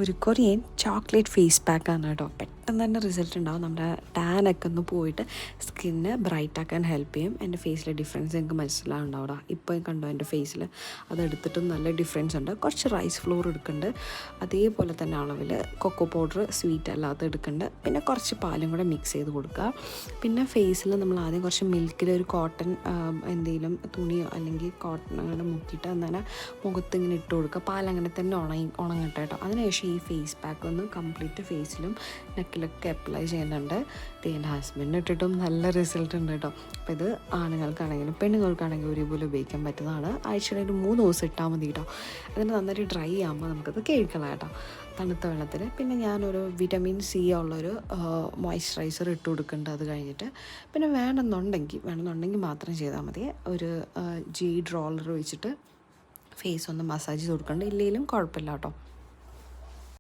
ഒരു Korean chocolate face പാക്കാണ് കേട്ടോ. പെട്ടെന്ന് തന്നെ റിസൾട്ട് ഉണ്ടാവും. നമ്മുടെ ടാനൊക്കെ ഒന്ന് പോയിട്ട് സ്കിന്ന് ബ്രൈറ്റ് ആക്കാൻ ഹെൽപ്പ് ചെയ്യും. എൻ്റെ ഫേസിലെ ഡിഫറൻസ് എനിക്ക് മനസ്സിലാവുണ്ടാവില്ല. ഇപ്പോൾ കണ്ടോ എൻ്റെ ഫേസിൽ അതെടുത്തിട്ടും നല്ല ഡിഫറൻസ് ഉണ്ട്. കുറച്ച് റൈസ് ഫ്ലോർ എടുക്കുന്നുണ്ട്, അതേപോലെ തന്നെ അളവിൽ കൊക്കോ പൗഡർ സ്വീറ്റ് അല്ലാത്ത എടുക്കുന്നുണ്ട്. പിന്നെ കുറച്ച് പാലും കൂടെ മിക്സ് ചെയ്ത് കൊടുക്കുക. പിന്നെ ഫേസിൽ നമ്മൾ ആദ്യം കുറച്ച് മിൽക്കിൽ ഒരു കോട്ടൺ എന്തെങ്കിലും തുണിയോ അല്ലെങ്കിൽ കോട്ടൺ അങ്ങനെ മുക്കിയിട്ട് അങ്ങനെ മുഖത്ത് ഇങ്ങനെ ഇട്ട് കൊടുക്കുക. പാലങ്ങനെ തന്നെ ഉണങ്ങട്ടെ കേട്ടോ. അതിനുശേഷം ഈ ഫേസ് പാക്ക് ഒന്ന് കംപ്ലീറ്റ് ഫേസിലും നെക്കിലൊക്കെ അപ്ലൈ ചെയ്യുന്നുണ്ട്. എൻ്റെ ഹസ്ബൻഡിന് ഇട്ടിട്ടും നല്ല റിസൾട്ട് ഉണ്ട് കേട്ടോ. അപ്പോൾ ഇത് ആണുങ്ങൾക്കാണെങ്കിലും പെണ്ണുങ്ങൾക്കാണെങ്കിലും ഒരുപോലെ ഉപയോഗിക്കാൻ പറ്റുന്നതാണ്. ആഴ്ചയിൽ ഒരു 3 ദിവസം ഇട്ടാൽ മതി കേട്ടോ. അതിന് നന്നായിട്ട് ഡ്രൈ ആകുമ്പോൾ നമുക്കത് കഴുകണം കേട്ടോ, തണുത്ത വെള്ളത്തിൽ. പിന്നെ ഞാനൊരു വിറ്റമിൻ സി ഉള്ളൊരു മോയ്സ്ചറൈസർ ഇട്ട് കൊടുക്കുന്നുണ്ട്. അത് കഴിഞ്ഞിട്ട് പിന്നെ വേണമെന്നുണ്ടെങ്കിൽ മാത്രം ചെയ്താൽ മതി. ഒരു ജെയ്ഡ് റോളർ വെച്ചിട്ട് ഫേസ് ഒന്ന് മസാജ് ചെയ്ത് കൊടുക്കണ്ട, ഇല്ലെങ്കിലും കുഴപ്പമില്ല കേട്ടോ.